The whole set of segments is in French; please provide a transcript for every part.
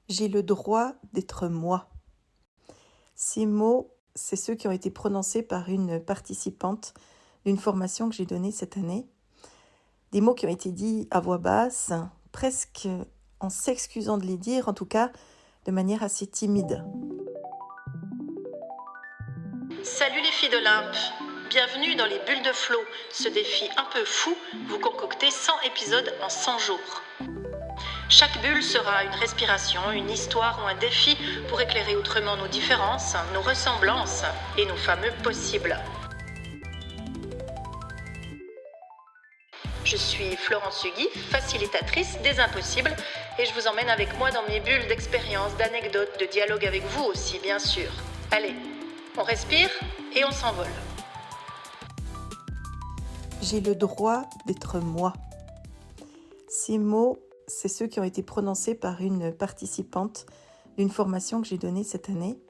J'ai le droit d'être moi. Ces mots, c'est ceux qui ont été prononcés par une participante d'une formation que j'ai donnée cette année. Des mots qui ont été dits à voix basse, presque en s'excusant de les dire, en tout cas de manière assez timide. Salut les filles d'Olympe, bienvenue dans les bulles de flow, ce défi un peu fou, vous concoctez 100 épisodes en 100 jours. Chaque bulle sera une respiration, une histoire ou un défi pour éclairer autrement nos différences, nos ressemblances et nos fameux possibles. Je suis Florence Hugui, facilitatrice des impossibles, et je vous emmène avec moi dans mes bulles d'expériences, d'anecdotes, de dialogue avec vous aussi, bien sûr. Allez, on respire et on s'envole. J'ai le droit d'être moi. Ces mots, c'est ceux qui ont été prononcés par une participante d'une formation que j'ai donnée cette année.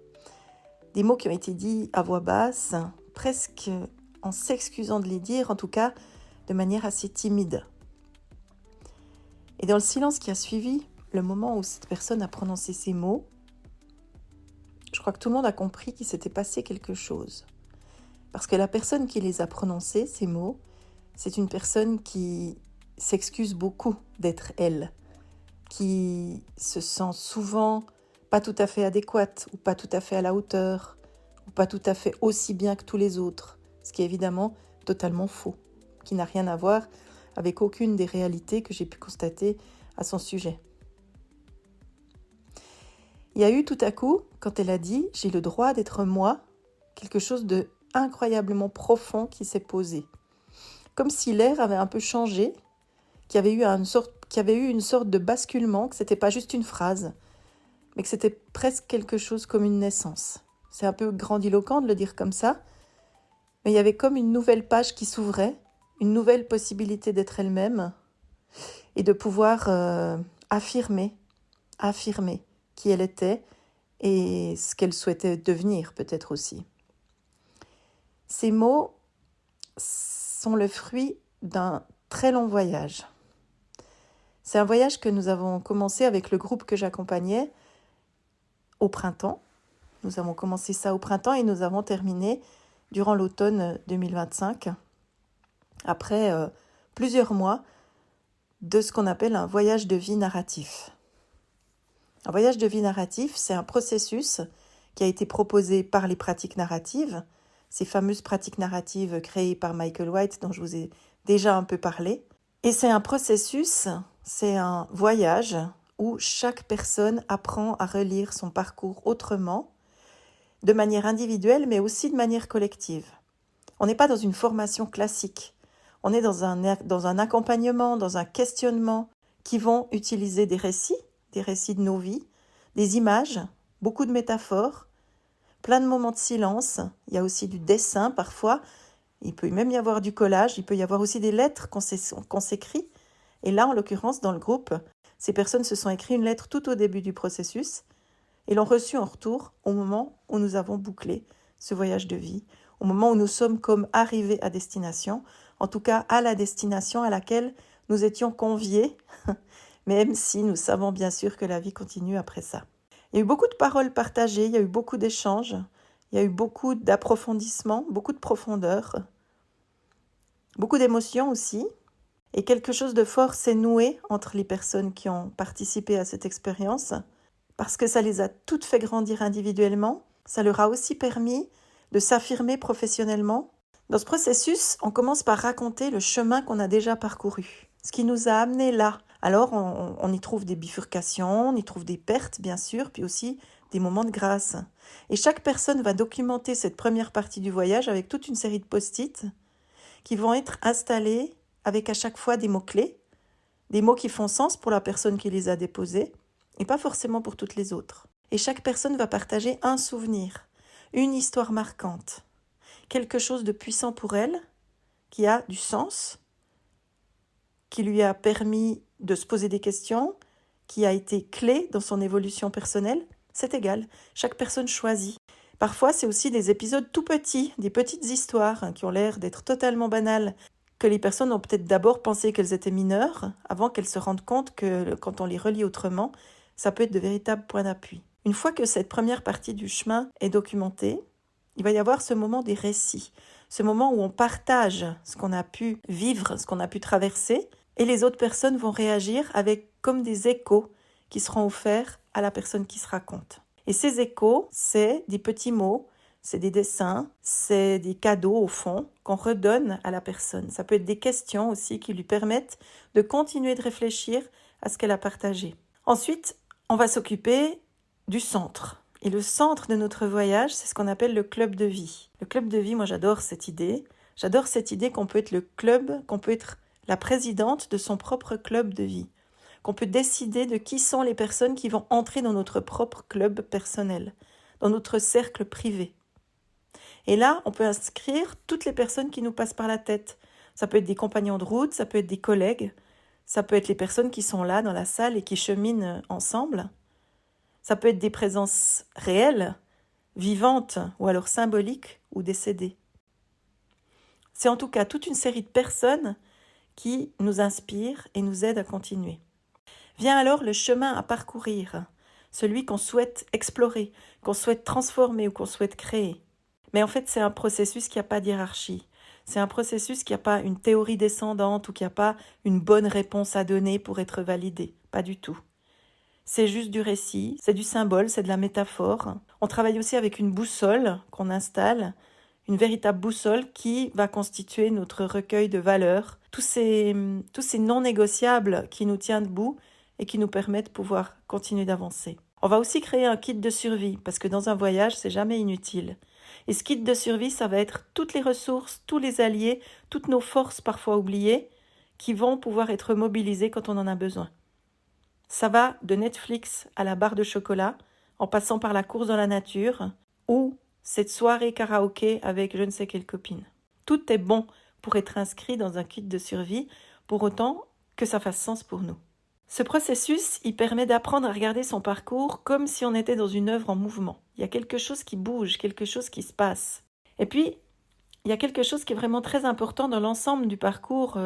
Des mots qui ont été dits à voix basse, presque en s'excusant de les dire, en tout cas de manière assez timide. Et dans le silence qui a suivi le moment où cette personne a prononcé ces mots, je crois que tout le monde a compris qu'il s'était passé quelque chose. Parce que la personne qui les a prononcés, ces mots, c'est une personne qui s'excuse beaucoup d'être elle, qui se sent souvent pas tout à fait adéquate ou pas tout à fait à la hauteur ou pas tout à fait aussi bien que tous les autres, ce qui est évidemment totalement faux, qui n'a rien à voir avec aucune des réalités que j'ai pu constater à son sujet. Il y a eu tout à coup, quand elle a dit « j'ai le droit d'être moi », quelque chose de incroyablement profond qui s'est posé. Comme si l'air avait un peu changé, qu'il y avait eu une sorte de basculement, que ce n'était pas juste une phrase, mais que c'était presque quelque chose comme une naissance. C'est un peu grandiloquent de le dire comme ça, mais il y avait comme une nouvelle page qui s'ouvrait, une nouvelle possibilité d'être elle-même et de pouvoir affirmer qui elle était et ce qu'elle souhaitait devenir peut-être aussi. Ces mots sont le fruit d'un très long voyage. C'est un voyage que nous avons commencé avec le groupe que j'accompagnais au printemps. Nous avons commencé ça au printemps et nous avons terminé durant l'automne 2025, après plusieurs mois de ce qu'on appelle un voyage de vie narratif. Un voyage de vie narratif, c'est un processus qui a été proposé par les pratiques narratives, ces fameuses pratiques narratives créées par Michael White dont je vous ai déjà un peu parlé. Et c'est un processus, c'est un voyage où chaque personne apprend à relire son parcours autrement, de manière individuelle mais aussi de manière collective. On n'est pas dans une formation classique, on est dans un accompagnement, dans un questionnement qui vont utiliser des récits de nos vies, des images, beaucoup de métaphores, plein de moments de silence, il y a aussi du dessin parfois, il peut même y avoir du collage, il peut y avoir aussi des lettres qu'on s'écrit. Et là, en l'occurrence, dans le groupe, ces personnes se sont écrites une lettre tout au début du processus et l'ont reçue en retour au moment où nous avons bouclé ce voyage de vie, au moment où nous sommes comme arrivés à destination, en tout cas à la destination à laquelle nous étions conviés, même si nous savons bien sûr que la vie continue après ça. Il y a eu beaucoup de paroles partagées, il y a eu beaucoup d'échanges, il y a eu beaucoup d'approfondissements, beaucoup de profondeur, beaucoup d'émotions aussi. Et quelque chose de fort s'est noué entre les personnes qui ont participé à cette expérience, parce que ça les a toutes fait grandir individuellement, ça leur a aussi permis de s'affirmer professionnellement. Dans ce processus, on commence par raconter le chemin qu'on a déjà parcouru, ce qui nous a amenés là. Alors, on y trouve des bifurcations, on y trouve des pertes, bien sûr, puis aussi des moments de grâce. Et chaque personne va documenter cette première partie du voyage avec toute une série de post-it qui vont être installés avec à chaque fois des mots-clés, des mots qui font sens pour la personne qui les a déposés et pas forcément pour toutes les autres. Et chaque personne va partager un souvenir, une histoire marquante, quelque chose de puissant pour elle, qui a du sens, qui lui a permis de se poser des questions, qui a été clé dans son évolution personnelle. C'est égal, chaque personne choisit. Parfois, c'est aussi des épisodes tout petits, des petites histoires qui ont l'air d'être totalement banales, que les personnes ont peut-être d'abord pensé qu'elles étaient mineures, avant qu'elles se rendent compte que, quand on les relit autrement, ça peut être de véritables points d'appui. Une fois que cette première partie du chemin est documentée, il va y avoir ce moment des récits, ce moment où on partage ce qu'on a pu vivre, ce qu'on a pu traverser, et les autres personnes vont réagir avec comme des échos qui seront offerts à la personne qui se raconte. Et ces échos, c'est des petits mots, c'est des dessins, c'est des cadeaux au fond qu'on redonne à la personne. Ça peut être des questions aussi qui lui permettent de continuer de réfléchir à ce qu'elle a partagé. Ensuite, on va s'occuper du centre. Et le centre de notre voyage, c'est ce qu'on appelle le club de vie. Le club de vie, moi j'adore cette idée. J'adore cette idée qu'on peut être le club, qu'on peut être la présidente de son propre club de vie. Qu'on peut décider de qui sont les personnes qui vont entrer dans notre propre club personnel, dans notre cercle privé. Et là, on peut inscrire toutes les personnes qui nous passent par la tête. Ça peut être des compagnons de route, ça peut être des collègues, ça peut être les personnes qui sont là dans la salle et qui cheminent ensemble. Ça peut être des présences réelles, vivantes ou alors symboliques ou décédées. C'est en tout cas toute une série de personnes qui nous inspirent et nous aident à continuer. Vient alors le chemin à parcourir, celui qu'on souhaite explorer, qu'on souhaite transformer ou qu'on souhaite créer. Mais en fait, c'est un processus qui n'a pas d'hiérarchie. C'est un processus qui n'a pas une théorie descendante ou qui n'a pas une bonne réponse à donner pour être validé. Pas du tout. C'est juste du récit, c'est du symbole, c'est de la métaphore. On travaille aussi avec une boussole qu'on installe, une véritable boussole qui va constituer notre recueil de valeurs, tous ces non négociables qui nous tiennent debout et qui nous permettent de pouvoir continuer d'avancer. On va aussi créer un kit de survie, parce que dans un voyage, c'est jamais inutile. Et ce kit de survie, ça va être toutes les ressources, tous les alliés, toutes nos forces parfois oubliées, qui vont pouvoir être mobilisées quand on en a besoin. Ça va de Netflix à la barre de chocolat, en passant par la course dans la nature, ou cette soirée karaoké avec je ne sais quelle copine. Tout est bon pour être inscrit dans un kit de survie, pour autant que ça fasse sens pour nous. Ce processus, il permet d'apprendre à regarder son parcours comme si on était dans une œuvre en mouvement. Il y a quelque chose qui bouge, quelque chose qui se passe. Et puis, il y a quelque chose qui est vraiment très important dans l'ensemble du parcours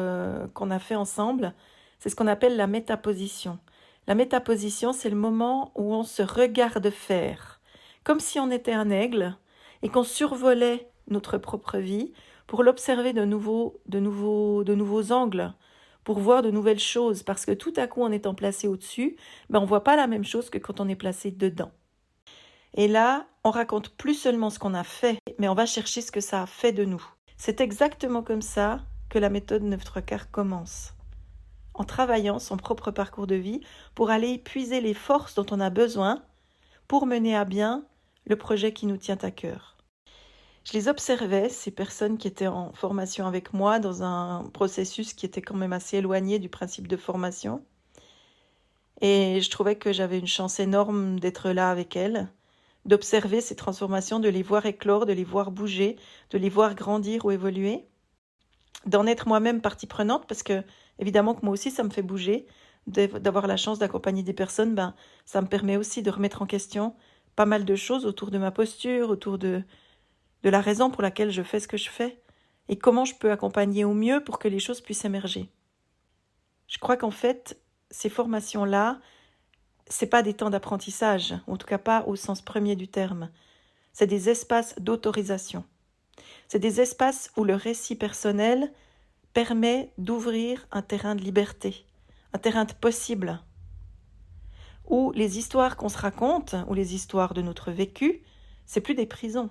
qu'on a fait ensemble, c'est ce qu'on appelle la métaposition. La métaposition, c'est le moment où on se regarde faire, comme si on était un aigle et qu'on survolait notre propre vie pour l'observer de nouveaux angles, pour voir de nouvelles choses, parce que tout à coup, en étant placé au-dessus, on ne voit pas la même chose que quand on est placé dedans. Et là, on raconte plus seulement ce qu'on a fait, mais on va chercher ce que ça a fait de nous. C'est exactement comme ça que la méthode 9-3/4 commence. En travaillant son propre parcours de vie pour aller puiser les forces dont on a besoin pour mener à bien le projet qui nous tient à cœur. Je les observais, ces personnes qui étaient en formation avec moi, dans un processus qui était quand même assez éloigné du principe de formation. Et je trouvais que j'avais une chance énorme d'être là avec elles, d'observer ces transformations, de les voir éclore, de les voir bouger, de les voir grandir ou évoluer, d'en être moi-même partie prenante, parce que évidemment que moi aussi ça me fait bouger, d'avoir la chance d'accompagner des personnes, ça me permet aussi de remettre en question pas mal de choses autour de ma posture, autour de la raison pour laquelle je fais ce que je fais, et comment je peux accompagner au mieux pour que les choses puissent émerger. Je crois qu'en fait, ces formations-là, c'est pas des temps d'apprentissage, en tout cas pas au sens premier du terme. C'est des espaces d'autorisation. C'est des espaces où le récit personnel permet d'ouvrir un terrain de liberté, un terrain de possible, où les histoires qu'on se raconte, ou les histoires de notre vécu, c'est plus des prisons,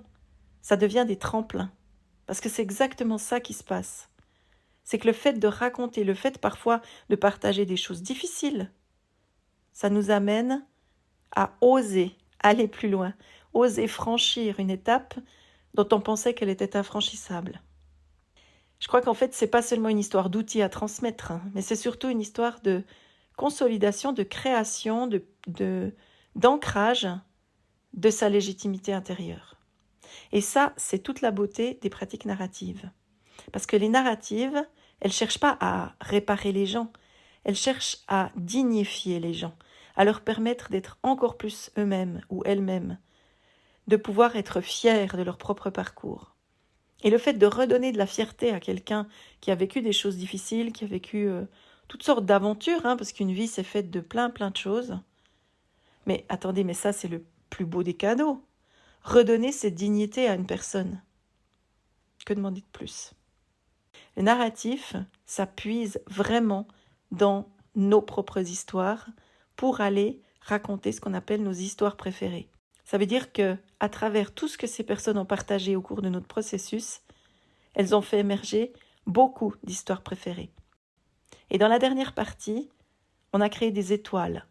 ça devient des tremplins. Parce que c'est exactement ça qui se passe. C'est que le fait de raconter, le fait parfois de partager des choses difficiles, ça nous amène à oser aller plus loin, oser franchir une étape dont on pensait qu'elle était infranchissable. Je crois qu'en fait, c'est pas seulement une histoire d'outils à transmettre, mais c'est surtout une histoire de consolidation, de création, d'ancrage de sa légitimité intérieure. Et ça, c'est toute la beauté des pratiques narratives. Parce que les narratives, elles ne cherchent pas à réparer les gens, elles cherchent à dignifier les gens, à leur permettre d'être encore plus eux-mêmes ou elles-mêmes, de pouvoir être fiers de leur propre parcours. Et le fait de redonner de la fierté à quelqu'un qui a vécu des choses difficiles, qui a vécu toutes sortes d'aventures, parce qu'une vie c'est faite de plein de choses, Mais attendez, mais ça c'est le plus beau des cadeaux. Redonner cette dignité à une personne. Que demander de plus? Le narratif s'appuie vraiment dans nos propres histoires pour aller raconter ce qu'on appelle nos histoires préférées. Ça veut dire que, à travers tout ce que ces personnes ont partagé au cours de notre processus, elles ont fait émerger beaucoup d'histoires préférées. Et dans la dernière partie, on a créé des étoiles.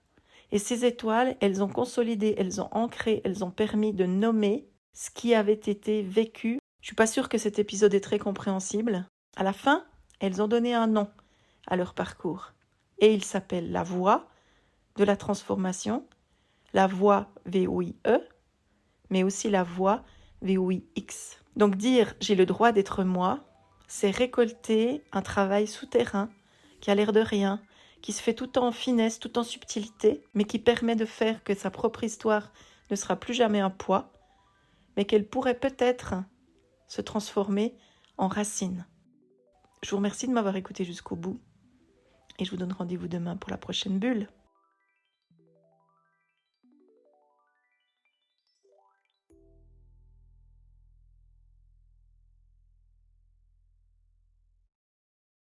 Et ces étoiles, elles ont consolidé, elles ont ancré, elles ont permis de nommer ce qui avait été vécu. Je ne suis pas sûre que cet épisode est très compréhensible. À la fin, elles ont donné un nom à leur parcours. Et il s'appelle la voie de la transformation, la voie VOIE, mais aussi la voie VOIX. Donc dire « j'ai le droit d'être moi », c'est récolter un travail souterrain qui a l'air de rien, qui se fait tout en finesse, tout en subtilité, mais qui permet de faire que sa propre histoire ne sera plus jamais un poids, mais qu'elle pourrait peut-être se transformer en racine. Je vous remercie de m'avoir écouté jusqu'au bout et je vous donne rendez-vous demain pour la prochaine bulle.